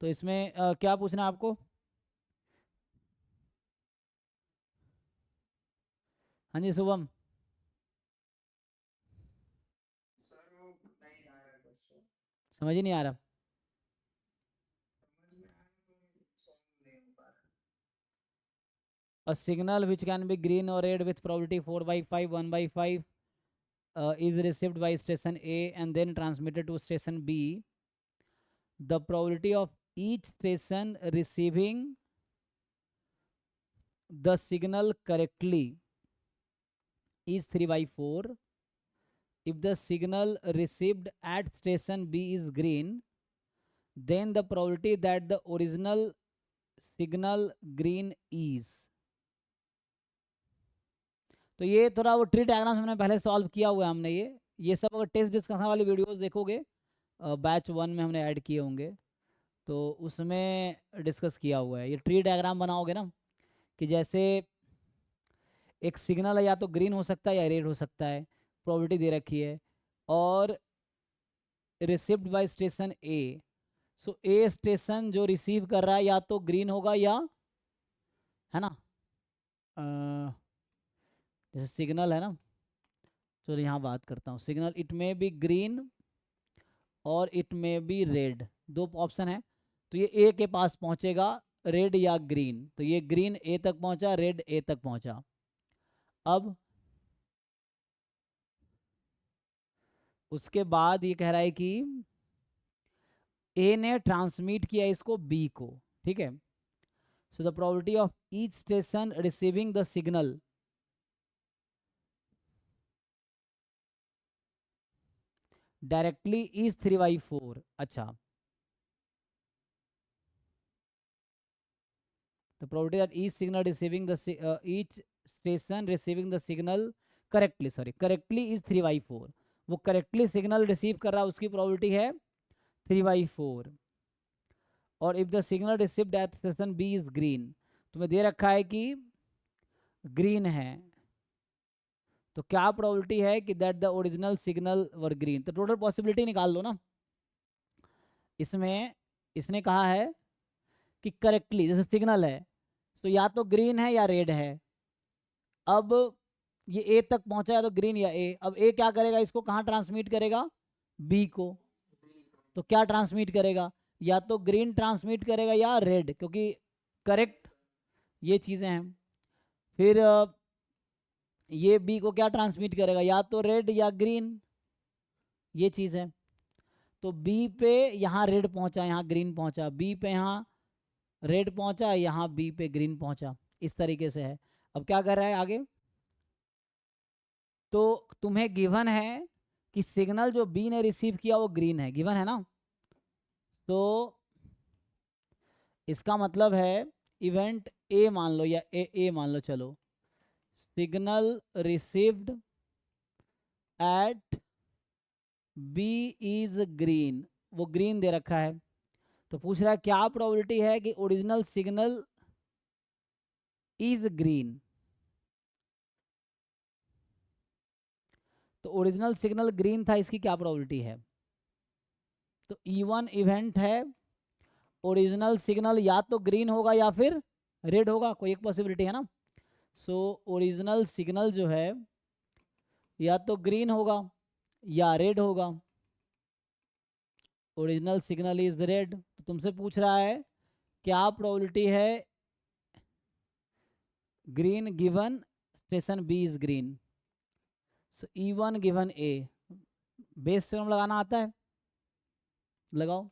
तो इसमें क्या पूछना है आपको? हाँ जी शुभम। समझ ही नहीं आ रहा। A signal which can be green or red with probability 4 by 5, 1 by 5 is received by station A and then transmitted to station B. The probability of each station receiving the signal correctly is 3 by 4. If the signal received at station B is green, then the probability that the original signal green is. तो ये थोड़ा वो tree diagram हमने पहले solve किया हुआ है हमने ये सब अगर टेस्ट डिस्कशन वाली वीडियोस देखोगे बैच 1 में हमने ऐड किए होंगे तो उसमें डिस्कस किया हुआ है। ये ट्री डायग्राम बनाओगे ना कि जैसे एक सिग्नल है या तो ग्रीन हो सकता है या रेड हो सकता है, प्रोबेबिलिटी दे रखी है, और received by station A. So A station जो रिसीव कर रहा है या तो ग्रीन होगा या, है ना, जैसे सिग्नल है ना, तो यहाँ बात करता हूँ signal, it may be green और इट मे बी रेड, दो ऑप्शन है। तो ये ए के पास पहुंचेगा, रेड या ग्रीन, तो ये ग्रीन ए तक पहुंचा, रेड ए तक पहुंचा। अब उसके बाद ये कह रहा है कि ए ने ट्रांसमिट किया इसको बी को, ठीक है। So the probability of each station receiving the signal directly is 3/4। अच्छा, the probability that each signal receiving each station receiving the signal correctly is 3/4। वो करेक्टली सिग्नल रिसीव कर रहा है उसकी प्रोबेबिलिटी है 3/4। और if the signal received at station B is green, तुम्हें दे रखा है कि ग्रीन है, तो क्या प्रोबेबिलिटी है कि that the original signal were green. तो टोटल पॉसिबिलिटी निकाल लो ना। इसमें इसने कहा है कि करेक्टली जैसे सिग्नल है तो या तो ग्रीन है या रेड है। अब ये ए तक पहुंचा है तो ग्रीन या ए, अब ए क्या करेगा, इसको कहाँ ट्रांसमिट करेगा, बी को। तो क्या ट्रांसमिट करेगा, या तो ग्रीन ट्रांसमिट करेगा या रेड, क्योंकि करेक्ट ये चीज़ें हैं। फिर ये बी को क्या ट्रांसमिट करेगा, या तो रेड या ग्रीन, ये चीज़ है। तो बी पे यहाँ रेड पहुंचा, यहाँ ग्रीन पहुंचा, बी पे यहाँ रेड पहुंचा, यहाँ बी पे ग्रीन पहुंचा, इस तरीके से है। अब क्या कर रहा है आगे, तो तुम्हें गिवन है कि सिग्नल जो बी ने रिसीव किया वो ग्रीन है, गिवन है ना। तो इसका मतलब है इवेंट ए मान लो या ए मान लो, चलो, signal received at B is green, वो ग्रीन दे रखा है। तो पूछ रहा है क्या प्रोबेबिलिटी है कि ओरिजिनल सिग्नल इज ग्रीन। तो ओरिजिनल सिग्नल ग्रीन था, इसकी क्या प्रोबेबिलिटी है। तो E1 इवेंट है, ओरिजिनल सिग्नल या तो ग्रीन होगा या फिर रेड होगा, कोई एक पॉसिबिलिटी है ना। सो ओरिजिनल सिग्नल जो है या तो ग्रीन होगा या रेड होगा। ओरिजिनल सिग्नल इज रेड, तो तुमसे पूछ रहा है क्या प्रोबेबिलिटी है green given station B is green. So E1 given A, Bayes theorem लगाना आता है, लगाओ।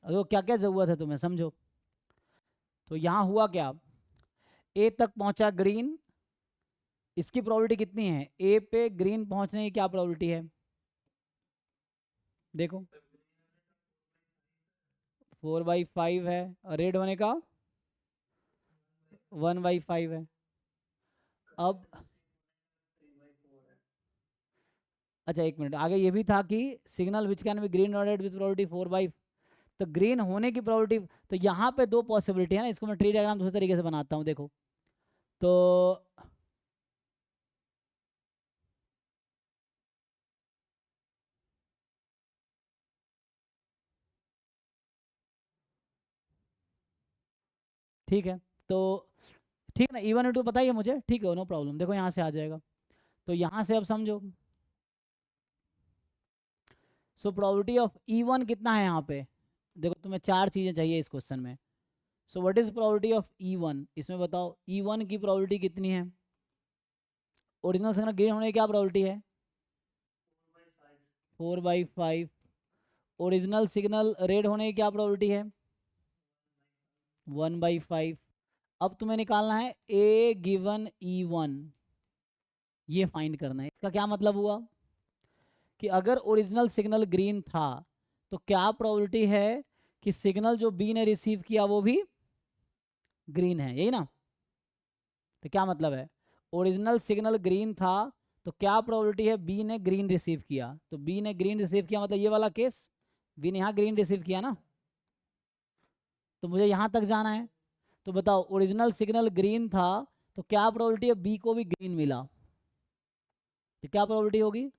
अरे क्या क्या जरूरत है तुम्हें समझो। तो यहाँ हुआ क्या, ए तक पहुंचा ग्रीन, इसकी प्रोबेबिलिटी कितनी है, ए पे ग्रीन पहुंचने की क्या प्रोबेबिलिटी है, देखो 4/5 है, और रेड होने का 1/5 है। अब अच्छा एक मिनट, आगे ये भी था कि signal which can be green और रेड विथ प्रोबेबिलिटी 4/5, तो ग्रीन होने की प्रोबेबिलिटी, तो यहाँ पे दो पॉसिबिलिटी है ना, इसको मैं ट्री डायग्राम दूसरे तरीके से बनाता हूँ, देखो। तो ठीक है, तो ठीक है ना, E1 E2 पता ही है मुझे, ठीक है, नो प्रॉब्लम। देखो यहाँ से आ जाएगा, तो यहाँ से अब समझो, सो प्रोबेबिलिटी ऑफ E1 कितना है यहाँ पे, देखो तुम्हें चार चीज़ें चाहिए इस क्वेश्चन में। So what is probability of E1, इसमें बताओ E1 की प्रोबेबिलिटी कितनी है, ओरिजिनल सिग्नल ग्रीन होने की क्या प्रोबेबिलिटी है, 4/5। ओरिजिनल सिग्नल रेड होने की क्या प्रोबेबिलिटी है, 1/5। अब तुम्हें निकालना है ए गिवन E1, ये फाइंड करना है। इसका क्या मतलब हुआ कि अगर ओरिजिनल सिग्नल ग्रीन था तो क्या प्रोबेबिलिटी है कि सिग्नल जो बी ने रिसीव किया वो भी ग्रीन है, यही ना। तो क्या मतलब है, ओरिजिनल सिग्नल ग्रीन था तो क्या प्रोबेबिलिटी है बी ने ग्रीन रिसीव किया, तो बी ने ग्रीन रिसीव किया मतलब ये वाला केस, बी ने यहाँ ग्रीन रिसीव किया ना, तो मुझे यहाँ तक जाना है। तो बताओ ओरिजिनल सिग्नल ग्रीन था तो क्या प्रोबेबिलिटी है बी को भी ग्रीन मिला, तो क्या प्रोबेबिलिटी होगी,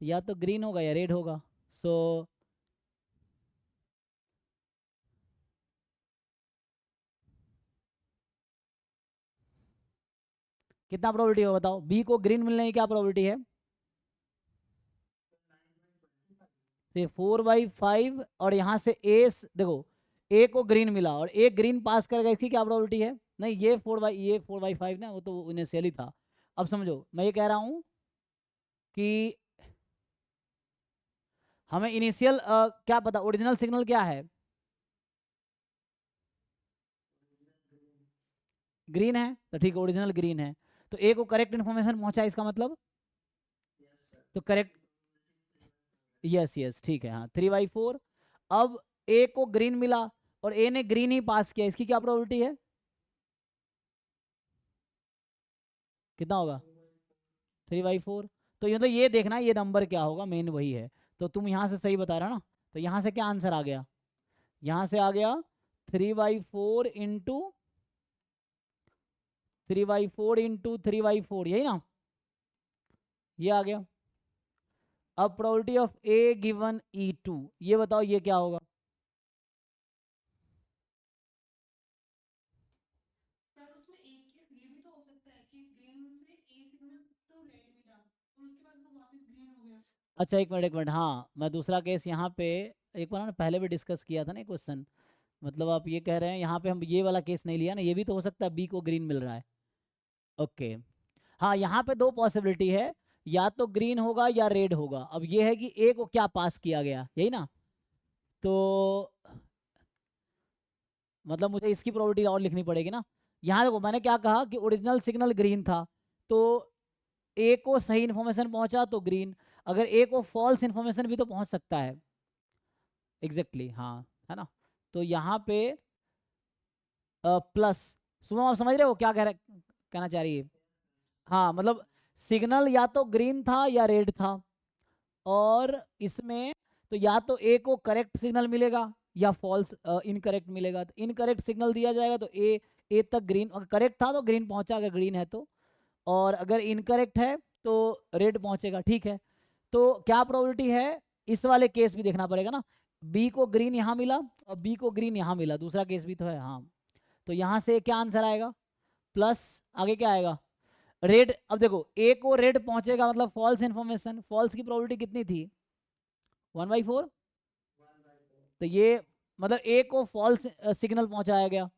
तो या तो ग्रीन होगा या रेड होगा। सो कितना प्रोबेबिलिटी होगा बताओ, बी को ग्रीन मिलने की क्या प्रोबेबिलिटी है, तो 4/5, और यहाँ से ए, देखो ए को ग्रीन मिला और ए ग्रीन पास करेगा, इसकी क्या प्रोबेबिलिटी है, नहीं ये 4/5 ना, वो तो इनिशियली था। अब समझो मैं ये कह रहा हूँ कि हमें इनिशियल क्या पता, ओरिजिनल सिग्नल क्या है, ग्रीन है, तो ठीक है ओरिजिनल ग्रीन है, तो ए को करेक्ट इन्फॉर्मेशन पहुंचा, इसका मतलब, तो करेक्ट, यस यस ठीक है, हाँ 3/4। अब ए को ग्रीन मिला और ए ने ग्रीन ही पास किया, इसकी क्या प्रोबेबिलिटी है, कितना होगा, 3/4। तो ये तो ये देखना ये नंबर क्या होगा, मेन वही है। तो तुम यहाँ से सही बता रहा ना, तो यहाँ से क्या आंसर आ गया, यहाँ से आ गया 3/4 इंटू 3/4, यही ना, ये आ गया। अब probability of A given E2, ये बताओ ये क्या होगा, अच्छा एक मिनट, हाँ मैं दूसरा केस यहाँ पे एक बार ना पहले भी डिस्कस किया था ना क्वेश्चन, मतलब आप ये कह रहे हैं यहाँ पे हम ये वाला केस नहीं लिया ना, ये भी तो हो सकता है बी को ग्रीन मिल रहा है, ओके। हाँ यहाँ पे दो पॉसिबिलिटी है, या तो ग्रीन होगा या रेड होगा। अब ये है कि ए को क्या पास किया गया, यही ना, तो मतलब मुझे इसकी प्रोबेबिलिटी और लिखनी पड़ेगी ना। यहाँ देखो मैंने क्या कहा कि ओरिजिनल सिग्नल ग्रीन था, तो ए को सही इन्फॉर्मेशन पहुंचा तो ग्रीन, अगर ए को फॉल्स इन्फॉर्मेशन भी तो पहुंच सकता है, एग्जैक्टली हाँ, है ना। तो यहाँ पे प्लस, सुनो आप समझ रहे हो क्या कहना चाह रही है, हाँ मतलब सिग्नल या तो ग्रीन था या रेड था, और इसमें तो या तो ए को करेक्ट सिग्नल मिलेगा या फॉल्स इनकरेक्ट मिलेगा, तो इनकरेक्ट सिग्नल दिया जाएगा तो ए तक ग्रीन, अगर करेक्ट था तो ग्रीन पहुंचा अगर ग्रीन है तो, और अगर इनकरेक्ट है तो रेड पहुंचेगा, ठीक है। तो क्या प्रोबेबिलिटी है, इस वाले केस भी देखना पड़ेगा ना, बी को ग्रीन यहाँ मिला और बी को ग्रीन यहाँ मिला, दूसरा केस भी तो है, हाँ। तो यहाँ से क्या आंसर आएगा, प्लस आगे क्या आएगा, रेड। अब देखो ए को रेड पहुंचेगा मतलब फॉल्स इन्फॉर्मेशन, फॉल्स की प्रोबेबिलिटी कितनी थी, 1/4, तो ये मतलब ए को फॉल्स सिग्नल पहुंचाया गया।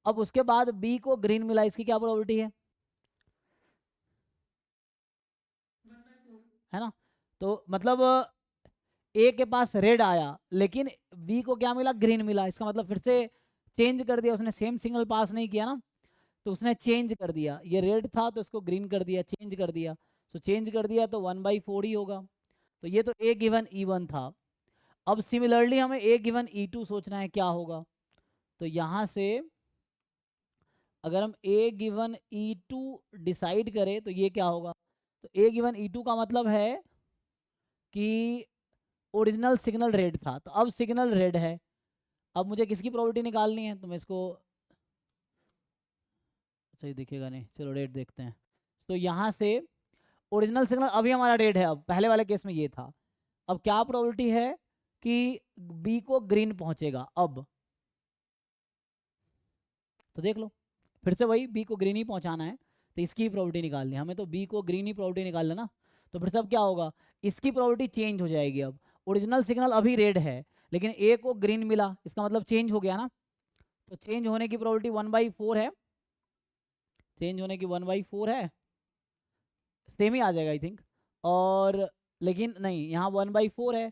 अब उसके बाद बी को ग्रीन मिला, इसकी क्या प्रोबेबिलिटी है ना। तो मतलब ए के पास रेड आया लेकिन बी को क्या मिला, ग्रीन मिला, इसका मतलब फिर से चेंज कर दिया उसने, सेम सिग्नल पास नहीं किया ना, तो उसने चेंज कर दिया, ये रेड था तो इसको ग्रीन कर दिया, चेंज कर दिया, सो चेंज कर दिया तो 1/4 ही होगा। तो ये तो ए गिवन E1 था। अब सिमिलरली हमें ए गिवन E2 सोचना है क्या होगा, तो यहाँ से अगर हम ए गिवन E2 डिसाइड करें तो ये क्या होगा, तो ए गिवन E2 का मतलब है कि ओरिजिनल सिग्नल रेड था, तो अब सिग्नल रेड है। अब मुझे किसकी प्रोबेबिलिटी निकालनी है, तो मैं इसको, अच्छा ये दिखेगा नहीं, चलो रेड देखते हैं। तो यहाँ से ओरिजिनल सिग्नल अभी हमारा रेड है, अब पहले वाले केस में ये था। अब क्या प्रोबेबिलिटी है कि बी को ग्रीन पहुंचेगा अब, तो देख लो फिर से वही बी को ग्रीन ही पहुंचाना है, तो इसकी प्रोबेबिलिटी निकालनी है हमें, तो बी को ग्रीन ही प्रोबेबिलिटी निकाल लेना। तो फिर से अब क्या होगा, इसकी प्रोबेबिलिटी चेंज हो जाएगी। अब ओरिजिनल सिग्नल अभी रेड है, लेकिन ए को ग्रीन मिला, इसका मतलब चेंज हो गया ना, तो चेंज होने की प्रोबेबिलिटी 1/4 है, चेंज होने की 1/4 है, सेम ही आ जाएगा आई थिंक। और लेकिन नहीं, यहाँ 1/4 है।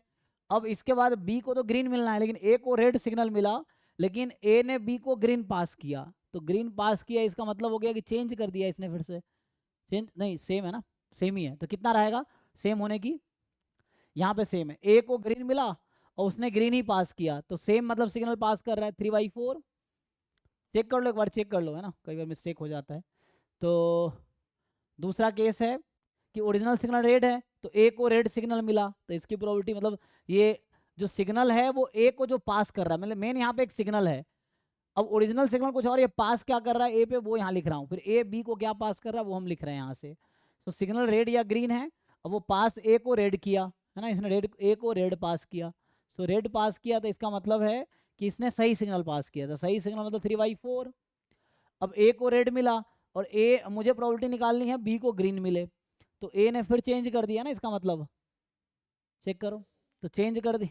अब इसके बाद बी को तो ग्रीन मिलना है, लेकिन ए को रेड सिग्नल मिला, लेकिन ए ने बी को ग्रीन पास किया, तो ग्रीन पास किया इसका मतलब हो गया कि चेंज कर दिया इसने फिर से। चेंज नहीं, सेम है ना, सेम ही है, तो कितना रहेगा सेम होने की, यहाँ पे सेम है, ए को ग्रीन मिला और उसने ग्रीन ही पास किया, तो सेम मतलब सिग्नल पास कर रहा है 3/4। चेक कर लो एक बार, चेक कर लो, है ना, कई बार मिस्टेक हो जाता है। तो दूसरा केस है कि ओरिजिनल सिग्नल रेड है, तो ए को रेड सिग्नल मिला, तो इसकी प्रोबेबिलिटी मतलब ये जो सिग्नल है वो ए को जो पास कर रहा है, मतलब मेन यहाँ पे एक सिग्नल है। अब ओरिजिनल सिग्नल कुछ और, ये पास क्या कर रहा है ए पे, वो यहाँ लिख रहा हूँ, फिर ए बी को क्या पास कर रहा है वो हम लिख रहे हैं यहाँ से। तो सिग्नल रेड या ग्रीन है, अब वो पास ए को रेड किया, है ना, इसने रेड ए को रेड पास किया। सो रेड पास किया, तो इसका मतलब है कि इसने सही सिग्नल पास किया था, सही सिग्नल मतलब 3/4। अब ए को रेड मिला और ए, मुझे प्रोबेबिलिटी निकालनी है बी को ग्रीन मिले, तो ए ने फिर चेंज कर दिया ना, इसका मतलब चेक करो, तो चेंज कर दी,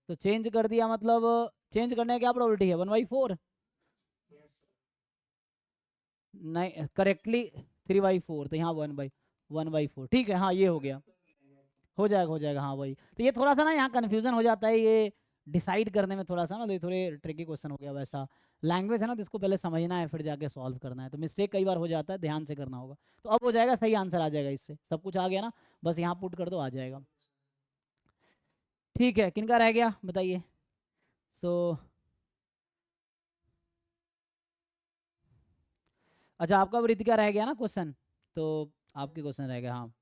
तो चेंज कर दिया मतलब चेंज करने की क्या प्रोबेबिलिटी है 1/4, नहीं करेक्टली 3/4, तो यहाँ 1/4, ठीक है, हाँ ये हो गया, हो जाएगा हाँ वही। तो ये थोड़ा सा ना यहाँ कन्फ्यूजन हो जाता है, ये डिसाइड करने में थोड़ा सा ना, तो ये थोड़े ट्रिकी क्वेश्चन हो गया, वैसा लैंग्वेज है ना, तो इसको पहले समझना है फिर जाके सॉल्व करना है, तो मिस्टेक कई बार हो जाता है, ध्यान से करना होगा। तो अब हो जाएगा, सही आंसर आ जाएगा, इससे सब कुछ आ गया ना, बस यहाँ पुट कर दो आ जाएगा। ठीक है, किनका रह गया बताइए। सो अच्छा, आपका रितिका रह गया ना क्वेश्चन, तो आपके क्वेश्चन रह गया हाँ।